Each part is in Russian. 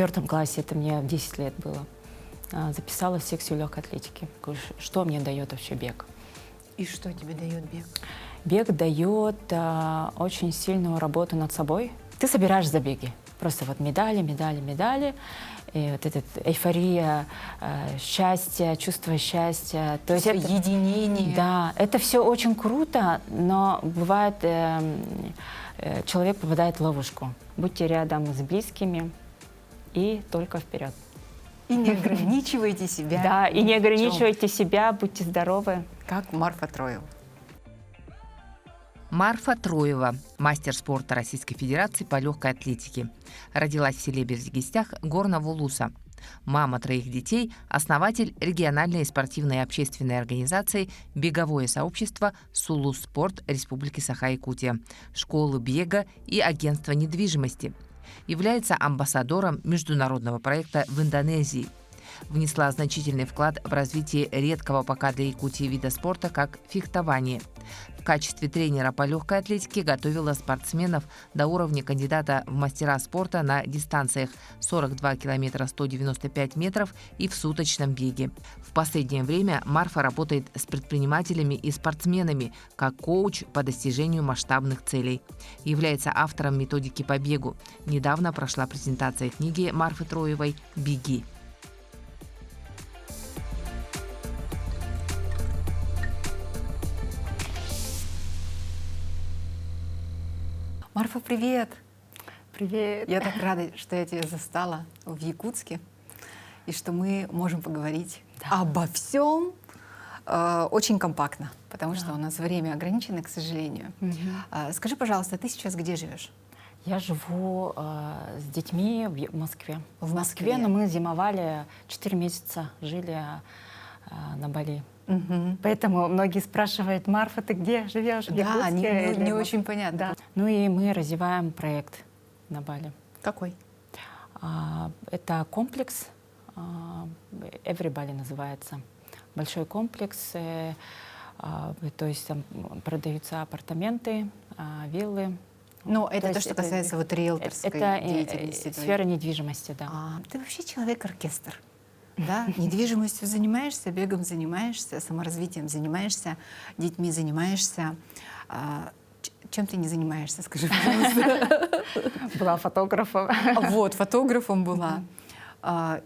4 классе, это мне в 10 лет было, записалась в секцию легкой атлетики. Что мне дает вообще бег? И что тебе дает бег? Бег дает очень сильную работу над собой. Ты собираешь забеги. Просто вот медали, медали, медали. И вот эта эйфория, счастье, чувство счастья. То есть это, единение. да, это все очень круто, но бывает, человек попадает в ловушку. Будьте рядом с близкими и только вперед. И не ограничивайте себя. Да, и не ограничивайте себя, будьте здоровы. Как Марфа Троева. Марфа Троева, мастер спорта Российской Федерации по легкой атлетике. Родилась в селе Берзигистях Горного Улуса. Мама 3 детей, основатель региональной спортивной общественной организации «Беговое сообщество Сулус Спорт» Республики Саха-Якутия, школы бега и агентства недвижимости. Является амбассадором международного проекта в Индонезии. Внесла значительный вклад в развитие редкого пока для Якутии вида спорта, как фехтование. В качестве тренера по легкой атлетике готовила спортсменов до уровня кандидата в мастера спорта на дистанциях 42 километра 195 метров и в суточном беге. В последнее время Марфа работает с предпринимателями и спортсменами как коуч по достижению масштабных целей. Является автором методики по бегу. Недавно прошла презентация книги Марфы Троевой «Беги». Марфа, привет! Привет. Я так рада, что я тебя застала в Якутске, и что мы можем поговорить обо всем очень компактно, потому что у нас время ограничено, к сожалению. Скажи, пожалуйста, ты сейчас где живешь? Я живу с детьми в Москве. В Москве, но мы зимовали 4 месяца, жили на Бали. Поэтому многие спрашивают: Марфа, ты где живешь? В Да, Якутске не или в очень понятно. Да. Ну и мы развиваем проект на Бали. Какой? Это комплекс, Every Bali называется. Большой комплекс, то есть там продаются апартаменты, виллы. Ну, это То то, есть что касается вот риэлторской деятельности. Это сфера недвижимости, да. Ты вообще человек-оркестр. Да? Недвижимостью занимаешься, бегом занимаешься, саморазвитием занимаешься, детьми занимаешься. Чем ты не занимаешься, скажи, пожалуйста? Была фотографом. Вот, фотографом была.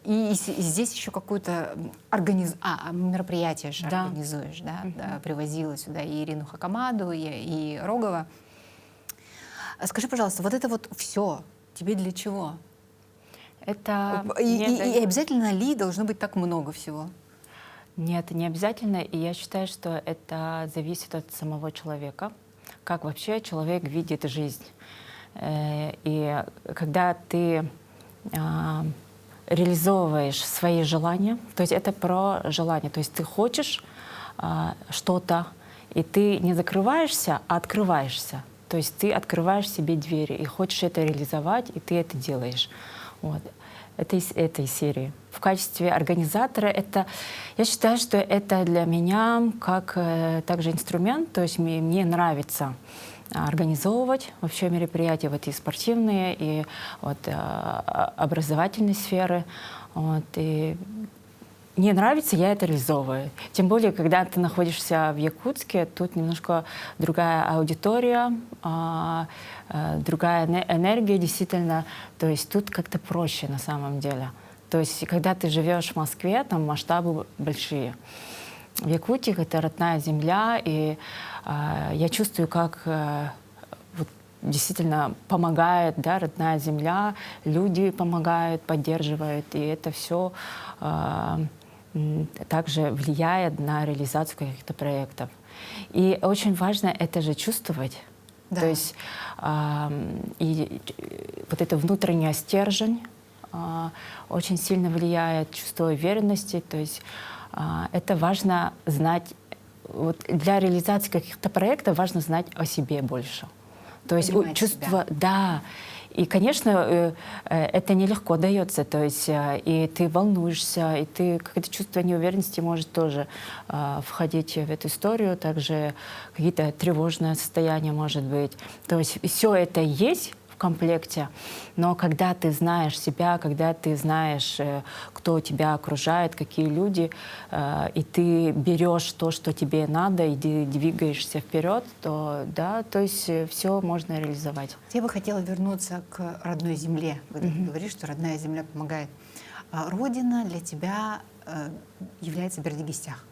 И здесь еще какое-то мероприятие же организуешь, да? Привозила сюда и Ирину Хакамаду, и Рогова. Скажи, пожалуйста, вот это вот все тебе для чего? Это и обязательно ли должно быть так много всего? Нет, не обязательно. И я считаю, что это зависит от самого человека, как вообще человек видит жизнь. И когда ты реализовываешь свои желания, то есть это про желание, то есть ты хочешь что-то, и ты не закрываешься, а открываешься. То есть ты открываешь себе двери и хочешь это реализовать, и ты это делаешь. Вот. Это из этой серии. В качестве организатора я считаю, что это для меня как также инструмент, то есть мне нравится организовывать вообще мероприятия, вот и спортивные, и вот, образовательные сферы. Вот, и мне нравится, я это реализовываю. Тем более, когда ты находишься в Якутске, тут немножко другая аудитория, другая энергия, действительно. То есть тут как-то проще на самом деле. То есть когда ты живешь в Москве, там масштабы большие. В Якутии это родная земля, и я чувствую, как вот, действительно помогает, да, родная земля, люди помогают, поддерживают, и это все также влияет на реализацию каких-то проектов. И очень важно это же чувствовать. Да. То есть и вот это внутренняя стержень очень сильно влияет, чувство уверенности. То есть это важно знать, вот для реализации каких-то проектов важно знать о себе больше. То есть чувство, да. И, конечно, это нелегко дается, то есть и ты волнуешься, и ты какое-то чувство неуверенности может тоже входить в эту историю, также какие-то тревожные состояния может быть. То есть все это есть в комплекте. Но когда ты знаешь себя, когда ты знаешь, кто тебя окружает, какие люди, и ты берешь то, что тебе надо, и двигаешься вперед, то да, то есть все можно реализовать. Я бы хотела вернуться к родной земле. Вы говорите, что родная земля помогает. А Родина для тебя является Бердыгистях.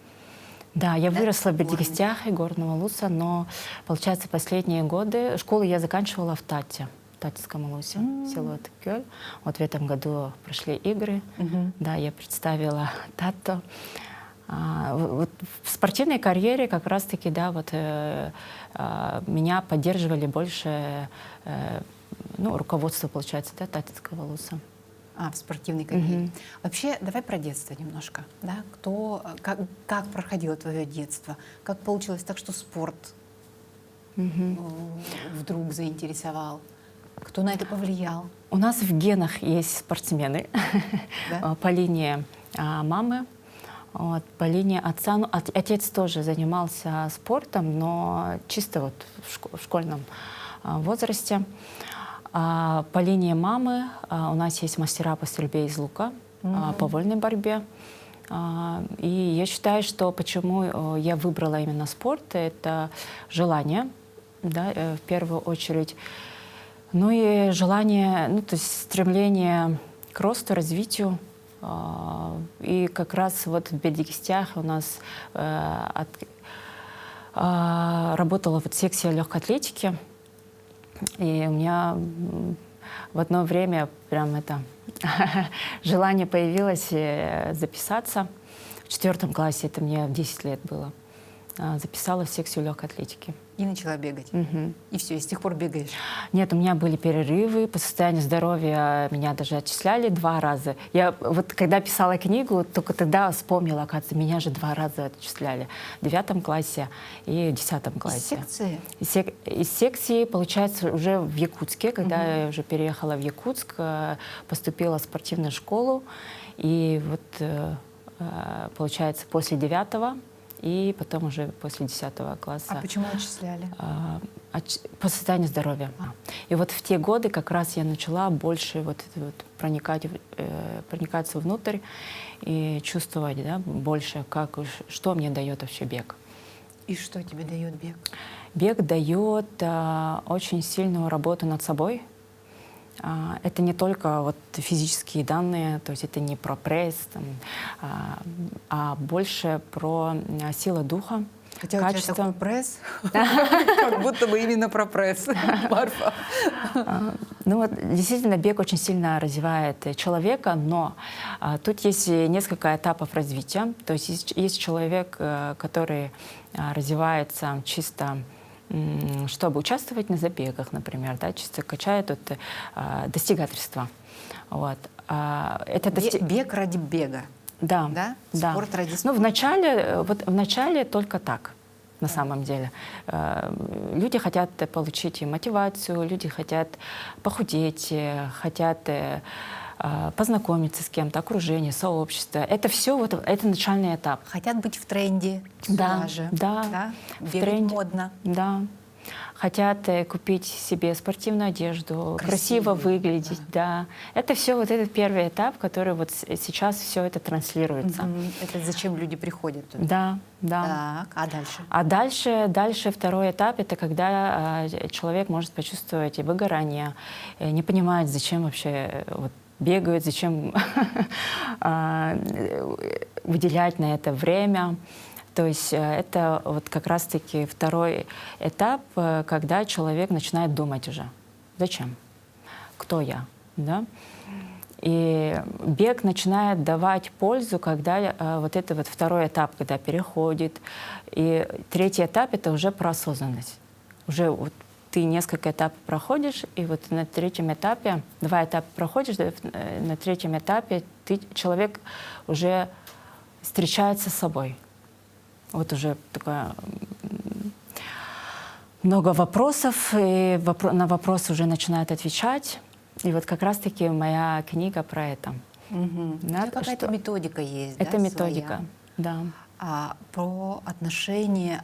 Да, я выросла в Горный. Бердыгистях и Горного Улуса, но, получается, последние годы школу я заканчивала в Тате, в Татском Улусе, село Тыкёль. Вот в этом году прошли игры, да, я представила Тату. Вот в спортивной карьере как раз-таки, да, вот меня поддерживали больше, ну, руководство, получается, да, Татского Улуса. В спортивной карьере. Вообще, давай про детство немножко. Да? Как проходило твое детство? Как получилось так, что спорт вдруг заинтересовал? Кто на это повлиял? У нас в генах есть спортсмены. Да? По линии мамы, вот, по линии отца. Ну, отец тоже занимался спортом, но чисто вот в школьном возрасте. По линии мамы у нас есть мастера по стрельбе из лука, по вольной борьбе. И я считаю, что почему я выбрала именно спорт, это желание, да, в первую очередь. Ну и желание, ну, то есть стремление к росту, развитию. И как раз вот в Бердыгистях у нас работала вот секция легкой атлетики. И у меня в одно время прям это желание появилось записаться. В 4 классе, это мне в 10 лет было, записалась в секцию легкой атлетики. И начала бегать. И все, и с тех пор бегаешь. Нет, у меня были перерывы, по состоянию здоровья меня даже отчисляли 2 раза. Я вот когда писала книгу, только тогда вспомнила, оказывается, меня же 2 раза отчисляли. В 9 классе и в 10 классе. Из секции? Из секции, получается, уже в Якутске, когда я уже переехала в Якутск, поступила в спортивную школу. И вот, получается, после 9 и потом уже после 10 класса. А почему отчисляли? По состоянию здоровья. И вот в те годы как раз я начала больше вот проникаться внутрь и чувствовать, да, больше, что мне дает вообще бег. И что тебе дает бег? Бег дает очень сильную работу над собой. Это не только вот физические данные, то есть это не про пресс, там, а больше про силу духа, Хотя качество. у тебя такой пресс, как будто бы именно про пресс, Марфа. Ну вот действительно бег очень сильно развивает человека, но тут есть несколько этапов развития. То есть есть человек, который развивается чисто, чтобы участвовать на забегах, например, да, чисто качает вот, достигательства. Вот. Бег ради бега. Да, Да? да. Спорт ради спорта. Ну, в начале только так, на самом деле. Люди хотят получить мотивацию, люди хотят похудеть, хотят познакомиться с кем-то, окружение, сообщество. Это все, вот, это начальный этап. Хотят быть в тренде. Да, Даже, да, в бегать тренде. модно. Да. Хотят купить себе спортивную одежду, красиво выглядеть, да. Это все вот этот первый этап, который вот сейчас все это транслируется. Это зачем люди приходят туда? Да, да. Так, а дальше? А дальше второй этап — это когда человек может почувствовать и выгорание, не понимает, зачем вообще вот, бегают, зачем выделять на это время. То есть это вот как раз-таки второй этап, когда человек начинает думать уже, зачем, кто я, да? И бег начинает давать пользу, когда вот это вот второй этап, когда переходит. И третий этап — это уже про осознанность. Уже вот ты несколько этапов проходишь, и вот на третьем этапе, 2 этапа проходишь, на третьем этапе человек уже встречается с собой. Вот уже такое много вопросов, и на вопросы уже начинает отвечать. И вот как раз-таки моя книга про это. Да, Это какая-то методика есть, это да, методика, своя? да. Про отношения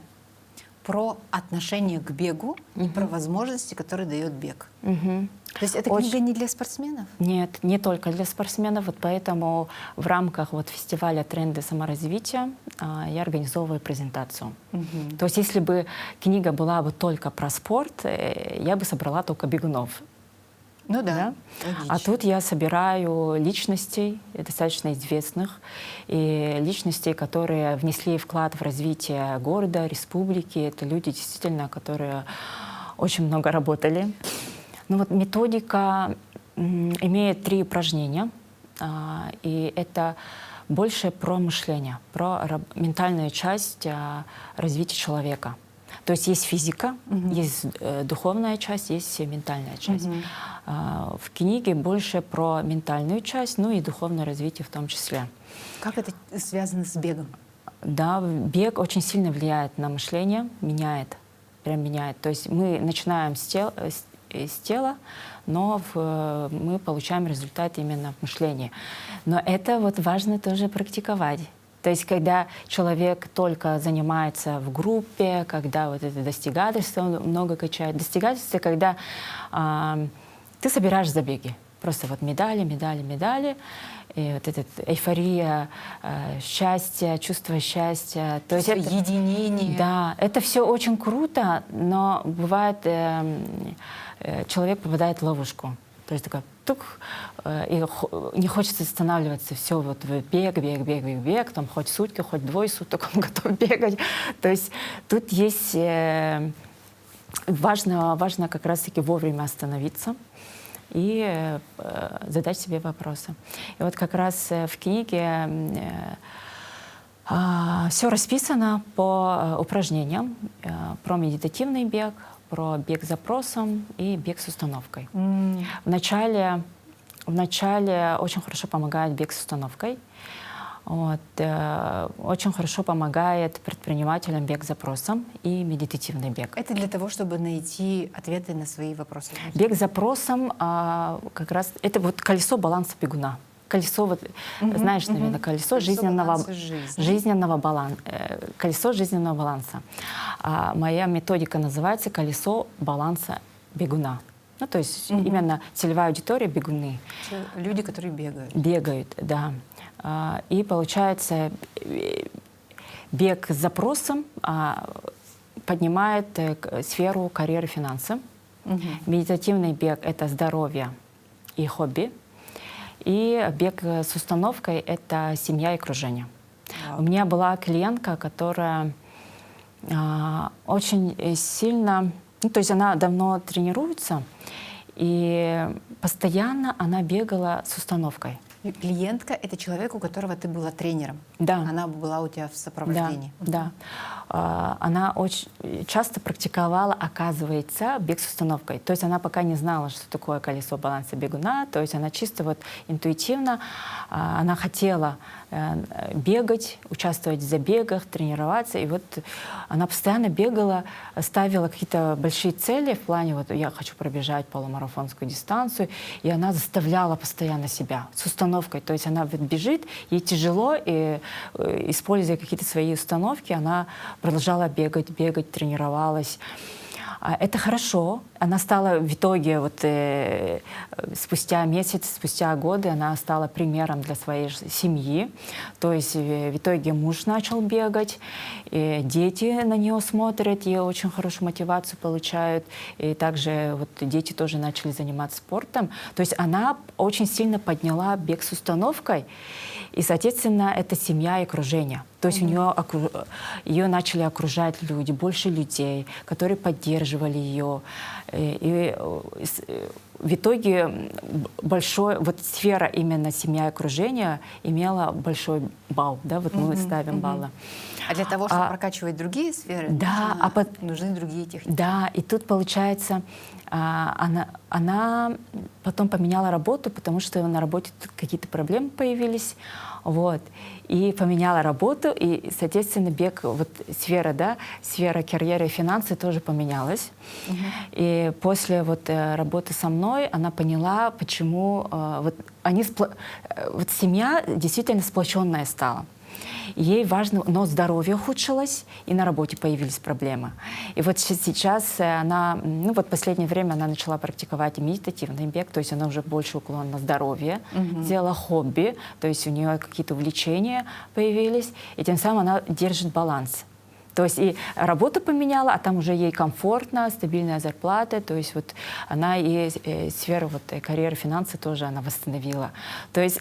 про отношение к бегу и про возможности, которые дает бег. Мгм. То есть эта Очень- книга не для спортсменов? Нет, не только для спортсменов, вот поэтому в рамках вот фестиваля «Тренды саморазвития» я организовываю презентацию. То есть если бы книга была бы только про спорт, я бы собрала только бегунов. Ну да, Да? логично. А тут я собираю личностей, достаточно известных, и личностей, которые внесли вклад в развитие города, республики. Это люди, действительно, которые очень много работали. Ну вот методика имеет 3 упражнения, и это больше про мышление, про ментальную часть развития человека. То есть есть физика, есть духовная часть, есть ментальная часть. В книге больше про ментальную часть, ну и духовное развитие в том числе. Как это связано с бегом? Да, бег очень сильно влияет на мышление, меняет, прям меняет. То есть мы начинаем с тела, но мы получаем результат именно в мышлении. Но это вот важно тоже практиковать. То есть когда человек только занимается в группе, когда вот это достигательство он много качает. Достигательство, когда ты собираешь забеги. Просто вот медали, медали, медали. И вот эта эйфория, счастье, чувство счастья. То есть это, единение. да, это все очень круто, но бывает, человек попадает в ловушку. То есть такой тук, и не хочется останавливаться, все вот бег, бег, бег, бег, бег, там хоть сутки, хоть 2 суток он готов бегать. То есть тут есть важно как раз-таки вовремя остановиться и задать себе вопросы. И вот как раз в книге все расписано по упражнениям про медитативный бег, про бег с запросом и бег с установкой. Вначале очень хорошо помогает бег с установкой. Вот, очень хорошо помогает предпринимателям бег с запросом и медитативный бег. Это для того, чтобы найти ответы на свои вопросы. Бег с запросом как раз это вот колесо баланса бегуна. Колесо, вот, знаешь, наверное, колесо жизненного баланса. Колесо жизненного баланса. Моя методика называется «Колесо баланса бегуна». Ну, то есть именно целевая аудитория — бегуны. Люди, которые бегают. Бегают, да. И получается, бег с запросом поднимает сферу карьеры, финансы. Медитативный бег — это здоровье и хобби. И бег с установкой — это семья и окружение. У меня была клиентка, которая очень сильно, ну, то есть она давно тренируется, и постоянно она бегала с установкой. Клиентка — это человек, у которого ты была тренером. Да. Она была у тебя в сопровождении. Да. Она очень часто практиковала, оказывается, бег с установкой. То есть она пока не знала, что такое колесо баланса бегуна. То есть она чисто вот интуитивно, она хотела бегать, участвовать в забегах, тренироваться. И вот она постоянно бегала, ставила какие-то большие цели в плане, вот я хочу пробежать полумарафонскую дистанцию. И она заставляла постоянно себя с установкой. То есть она вот бежит, ей тяжело, и используя какие-то свои установки, она продолжала бегать, тренировалась. Это хорошо. Она стала в итоге, вот, спустя месяц, спустя годы, она стала примером для своей семьи. То есть в итоге муж начал бегать, и дети на нее смотрят, и очень хорошую мотивацию получают. И также вот, дети тоже начали заниматься спортом. То есть она очень сильно подняла бег с установкой. И, соответственно, это семья и окружение. То есть ее начали окружать люди, больше людей, которые поддерживали ее. И в итоге вот сфера именно семья и окружение имела большой балл. Да? Вот мы ставим баллы. А для того, чтобы прокачивать другие сферы, да, нужны другие техники. Да, и тут, получается, она потом поменяла работу, потому что на работе какие-то проблемы появились. Вот. И поменяла работу, и, соответственно, бег, вот сфера, да, сфера карьеры и финансы тоже поменялась. И после вот работы со мной она поняла, почему вот семья действительно сплоченная стала. Ей важно, но здоровье ухудшилось, и на работе появились проблемы. И вот сейчас она, ну вот в последнее время она начала практиковать медитативный бег, то есть она уже больше уклон на здоровье, сделала хобби, то есть у нее какие-то увлечения появились, и тем самым она держит баланс. То есть и работу поменяла, а там уже ей комфортно, стабильная зарплата, то есть вот она и сферу вот, карьеры, финансы тоже она восстановила. То есть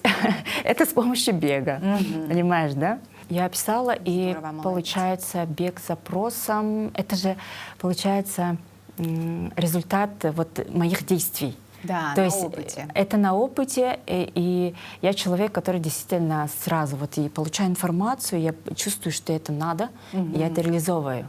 это с помощью бега, понимаешь, да? Я описала, и Здорово, получается бег с запросом, это же получается результат вот моих действий. Да, То на есть опыте. это на опыте, и я человек, который действительно сразу вот и получаю информацию, я чувствую, что это надо, и я это реализовываю.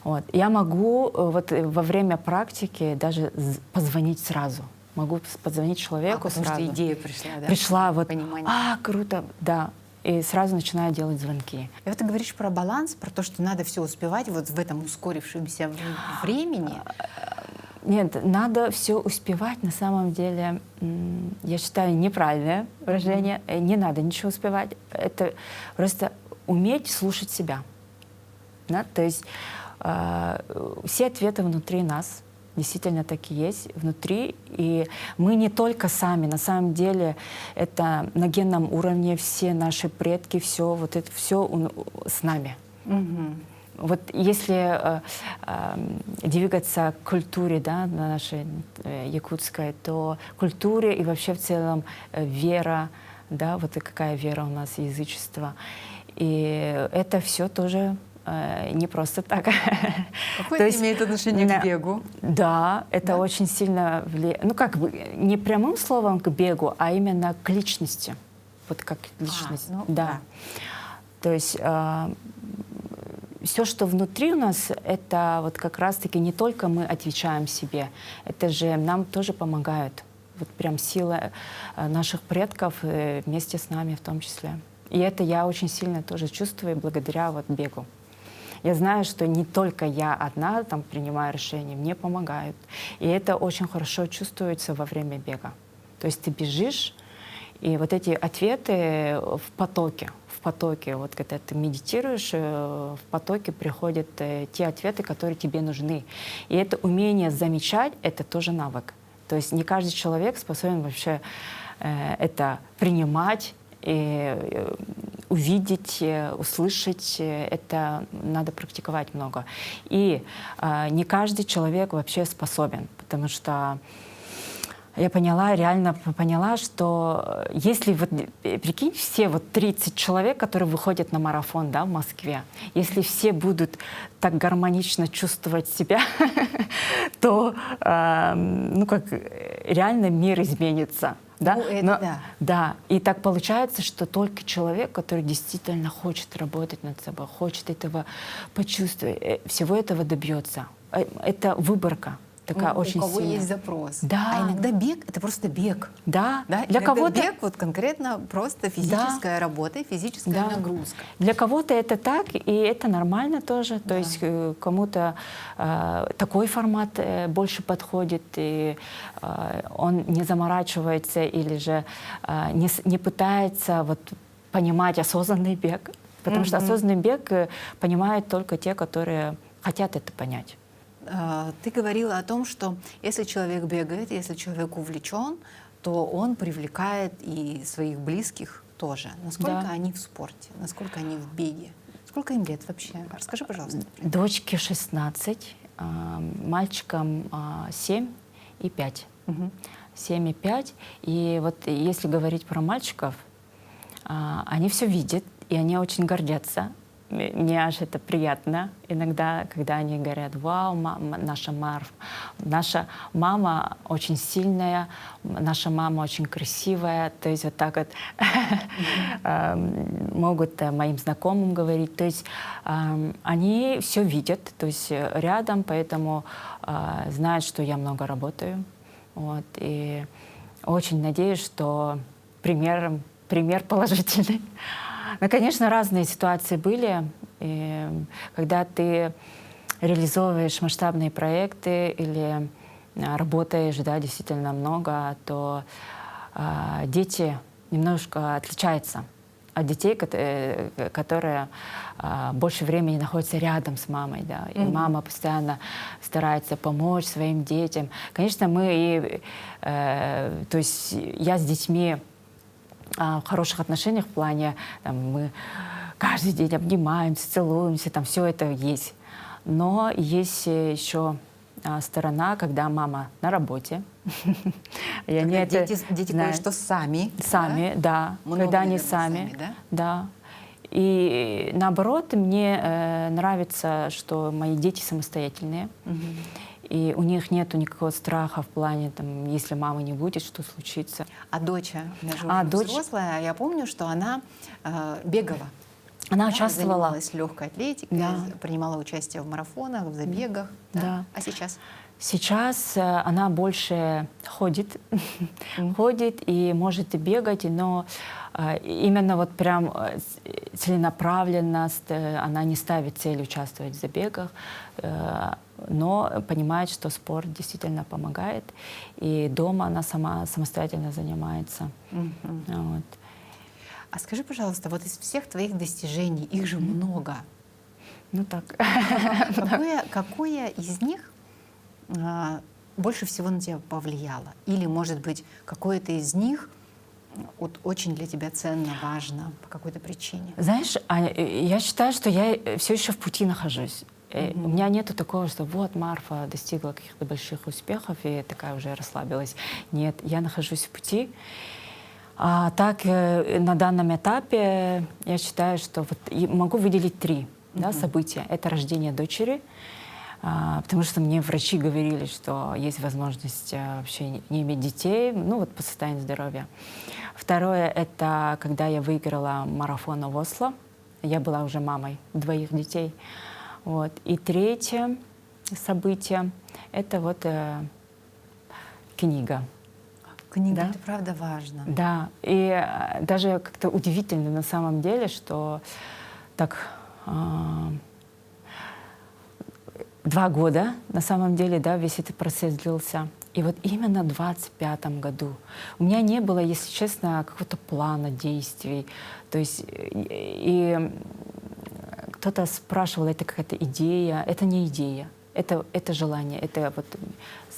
Вот. Я могу вот во время практики даже позвонить сразу. Могу позвонить человеку Потому сразу. что идея пришла, да? Пришла вот, Понимание. круто, да. И сразу начинаю делать звонки. И вот ты говоришь про баланс, про то, что надо все успевать вот в этом ускорившемся времени. Нет, надо все успевать. На самом деле, я считаю, неправильное выражение. Не надо ничего успевать. Это просто уметь слушать себя. Да? То есть все ответы внутри нас действительно так и есть, внутри. И мы не только сами. На самом деле, это на генном уровне все наши предки, все вот это все с нами. Вот если двигаться к культуре, да, нашей якутской, то культуре и вообще в целом вера, да, вот и какая вера у нас, язычество. И это все тоже не просто так. Какое То это есть, имеет отношение к бегу? Да, это очень сильно влияет. Ну, как бы не прямым словом к бегу, а именно к личности. Вот как личность. ну, да. да. То есть все, что внутри у нас, это вот как раз-таки не только мы отвечаем себе, это же нам тоже помогают. Вот прям сила наших предков вместе с нами в том числе. И это я очень сильно тоже чувствую благодаря вот бегу. Я знаю, что не только я одна там принимаю решения, мне помогают. И это очень хорошо чувствуется во время бега. То есть ты бежишь, и вот эти ответы в потоке, вот когда ты медитируешь, в потоке приходят те ответы, которые тебе нужны. И это умение замечать, это тоже навык. То есть не каждый человек способен вообще это принимать, и увидеть, услышать, это надо практиковать много. И не каждый человек вообще способен, потому что я реально поняла, что если вот, прикинь, все вот 30 человек, которые выходят на марафон, да, в Москве, если все будут так гармонично чувствовать себя, то, ну, как реально мир изменится. Да? Ну, это да. Да, и так получается, что только человек, который действительно хочет работать над собой, хочет этого почувствовать, всего этого добьется. Это выборка. Такая очень у кого сильная. есть запрос. Да. А иногда бег — это просто бег. Да, Да? для Иногда кого-то бег вот конкретно просто физическая работа, физическая Да. нагрузка. Для кого-то это так, и это нормально тоже. То есть кому-то такой формат больше подходит, и он не заморачивается или же не пытается вот понимать осознанный бег. Потому что осознанный бег понимают только те, которые хотят это понять. Ты говорила о том, что если человек бегает, если человек увлечен, то он привлекает и своих близких тоже. Насколько Да. они в спорте, насколько они в беге? Сколько им лет вообще? Расскажи, пожалуйста. Дочке 16, мальчикам 7 и 5. 7 и 5. И вот если говорить про мальчиков, они все видят, и они очень гордятся. Мне аж это приятно иногда, когда они говорят: вау, наша мама очень сильная, наша мама очень красивая. То есть вот так вот могут моим знакомым говорить. То есть они все видят, то есть рядом, поэтому знают, что я много работаю. Вот, и очень надеюсь, что пример положительный. Ну, конечно, разные ситуации были. И когда ты реализовываешь масштабные проекты или работаешь, да, действительно много, то дети немножко отличаются. от детей, которые больше времени находятся рядом с мамой, да, и мама постоянно старается помочь своим детям. Конечно, то есть я с детьми в хороших отношениях в плане, там, мы каждый день обнимаемся, целуемся, там все это есть. Но есть еще сторона, когда мама на работе. И они это дети знают. кое-что сами. Сами, да. Много, Когда они наверное, сами. да? Да. И наоборот, мне нравится, что мои дети самостоятельные. И у них нет никакого страха в плане, там, если мамы не будет, что случится. А дочь, она же уже взрослая, я помню, что она бегала. Она Да, участвовала. занималась легкой атлетикой, Да. принимала участие в марафонах, в забегах. Да. А сейчас? Сейчас она больше ходит, ходит и может и бегать, но именно вот прям целенаправленно она не ставит цель участвовать в забегах, но понимает, что спорт действительно помогает, и дома она сама самостоятельно занимается. Вот. А скажи, пожалуйста, вот из всех твоих достижений, их же много, Ну так. какое из них больше всего на тебя повлияло? Или, может быть, какое-то из них вот очень для тебя ценно, важно по какой-то причине? Знаешь, я считаю, что я все еще в пути нахожусь. У меня нету такого, что вот Марфа достигла каких-то больших успехов и такая уже расслабилась. Нет, я нахожусь в пути. А так, на данном этапе я считаю, что вот могу выделить 3 события. Это рождение дочери, потому что мне врачи говорили, что есть возможность вообще не иметь детей, ну вот по состоянию здоровья. Второе — это когда я выиграла марафон в Осло. Я была уже мамой 2 детей. Вот. И третье событие — это вот книга. Книга, Да. это правда важно. Да, и даже как-то удивительно на самом деле, что так 2 года на самом деле, да, весь этот процесс длился. И вот именно в 25-м году у меня не было, если честно, какого-то плана действий. То есть и кто-то спрашивал, это какая-то идея. Это не идея, это желание, это вот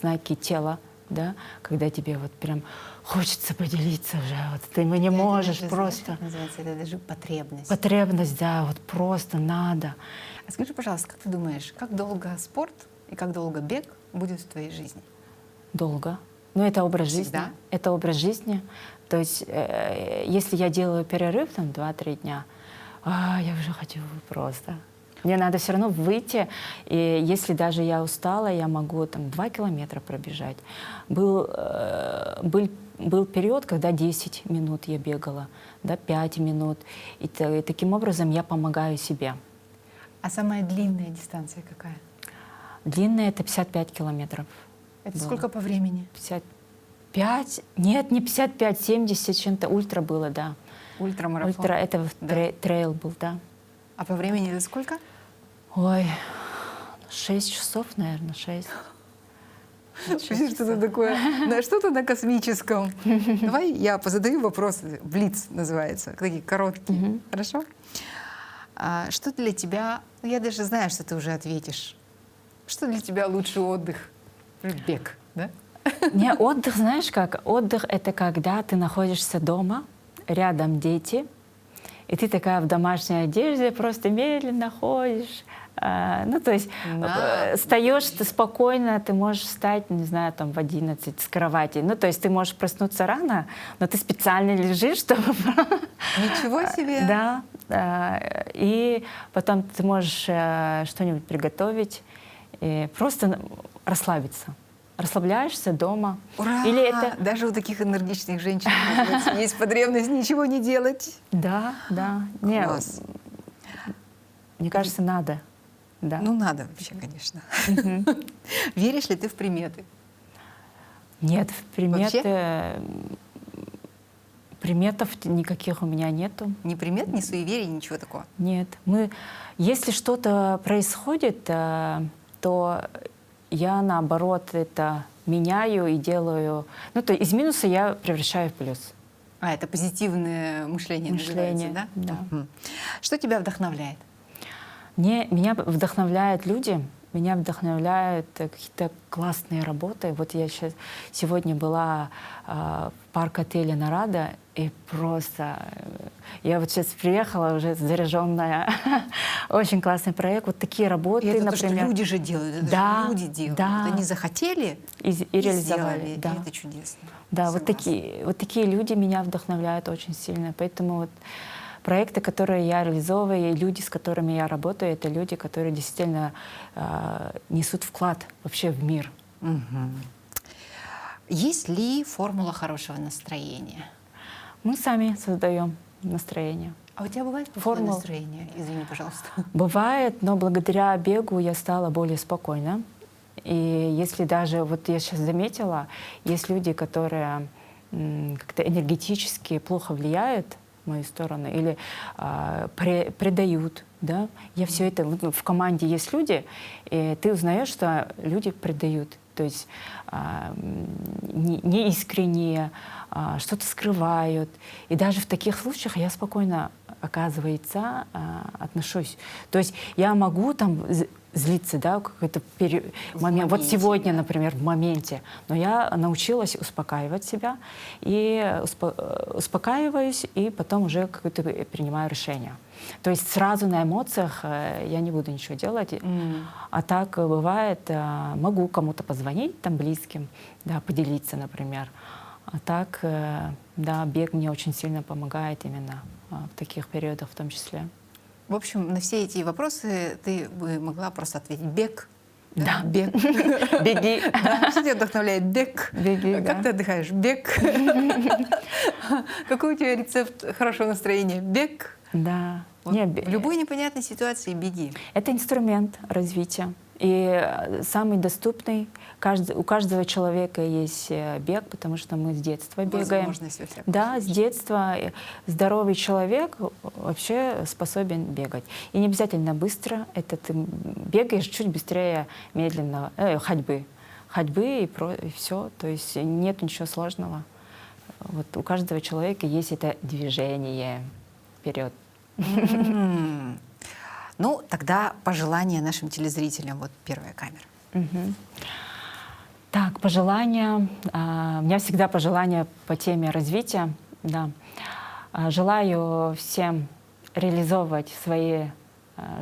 знаки тела. Да, когда тебе вот прям хочется поделиться уже, вот ты не можешь даже, просто. Знаешь, как называется, это даже потребность. Потребность, да, вот просто надо. А скажи, пожалуйста, как ты думаешь, как долго спорт и как долго бег будет в твоей жизни? Долго. Но это образ Всегда? жизни. Это образ жизни. То есть, если я делаю перерыв там 2-3 дня, я уже хочу просто. Мне надо все равно выйти, и если даже я устала, я могу там 2 километра пробежать. Был период, когда 10 минут я бегала, да, 5 минут. И таким образом я помогаю себе. А самая длинная дистанция какая? Длинная — это 55 километров. Это было. сколько по времени? 55? Нет, не 55, 70 чем-то. Ультра было, да. Ультрамарафон. Ультра — это Да. трейл был, да. А по времени это сколько? Ой, 6 часов, наверное, 6. Что-то такое, да, что-то на космическом. Давай я позадаю вопросы. Блиц называется. Такие короткие. Хорошо? Что для тебя, ну я даже знаю, что ты уже ответишь. Что для тебя лучший отдых? Бег, да? Не, отдых, знаешь как? Отдых — это когда ты находишься дома, рядом дети, и ты такая в домашней одежде просто медленно ходишь. Ну, то есть встаешь ты спокойно, ты можешь встать, не знаю, там в 11 с кровати. Ну, то есть ты можешь проснуться рано, но ты специально лежишь, чтобы... Ничего себе! Да. И потом ты можешь что-нибудь приготовить и просто расслабиться. Расслабляешься дома. Ура! Или это... Даже у таких энергичных женщин есть потребность ничего не делать. Да, да. Не, Класс. мне кажется, надо. Да. Ну, надо вообще, конечно. Веришь ли ты в приметы? Нет, Вообще? Приметов никаких у меня нету. Ни примет, ни суеверий, ничего такого? Нет. Если что-то происходит, то я, наоборот, это меняю и делаю... Ну, то из минуса я превращаю в плюс. Это позитивное мышление, Мышление, называется, да? да. Мгм. Что тебя вдохновляет? Меня вдохновляют люди, меня вдохновляют какие-то классные работы. Вот я сегодня была в парк-отеле «Нарада», и просто я вот сейчас приехала уже заряженная. Очень классный проект. Вот такие работы, И это например. то, что люди же делают, это Да, же люди делают. да. Вот они захотели И реализовали. сделали, Да. и это чудесно. Да, Согласна. вот такие люди меня вдохновляют очень сильно. Поэтому вот проекты, которые я реализовываю, и люди, с которыми я работаю, это люди, которые действительно несут вклад вообще в мир. Мгм. Есть ли формула хорошего настроения? Мы сами создаем настроение. А у тебя бывает плохое Формула. настроение? Извини, пожалуйста. Бывает, но благодаря бегу я стала более спокойна. И если даже, вот я сейчас заметила, есть люди, которые как-то энергетически плохо влияют в мою сторону или предают, да, я все это, в команде есть люди, и ты узнаешь, что люди предают, то есть неискренние, что-то скрывают. И даже в таких случаях я спокойно, оказывается, отношусь. То есть я могу там злиться, да, какой-то момент. Вот моменте, сегодня, да. например, в моменте. Но я научилась успокаивать себя и успокаиваюсь, и потом уже какое-то принимаю решение. То есть сразу на эмоциях я не буду ничего делать. А так бывает, могу кому-то позвонить, там, близким, да, поделиться, например. А так, да, бег мне очень сильно помогает именно в таких периодах в том числе. В общем, на все эти вопросы ты бы могла просто ответить: бег. Да. Бег. Беги. Да. Что тебя вдохновляет? Бег. Беги, Как да. ты отдыхаешь? Бег. Какой у тебя рецепт хорошего настроения? Бег. Да. Вот Не, в любой непонятной ситуации беги. это инструмент развития. И самый доступный. У каждого человека есть бег, потому что мы с детства бегаем. Возможность во всяком Да, с случае. детства здоровый человек вообще способен бегать. И не обязательно быстро. Это ты бегаешь чуть быстрее медленного ходьбы. Ходьбы и все. То есть нет ничего сложного. Вот у каждого человека есть это движение вперед. М. Ну, тогда пожелания нашим телезрителям. Вот первая камера. Мгм. Так, пожелания. У меня всегда пожелания по теме развития. Да. Желаю всем реализовывать свои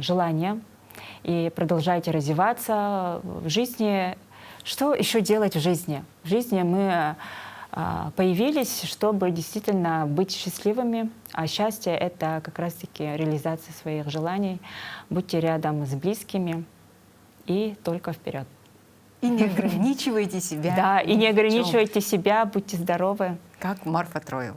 желания и продолжайте развиваться в жизни. Что еще делать в жизни? В жизни мы появились, чтобы действительно быть счастливыми. А счастье — это как раз-таки реализация своих желаний. Будьте рядом с близкими и только вперед. И не ограничивайте себя. Да, и ни не в чём. ограничивайте себя, будьте здоровы. Как Марфа Троева.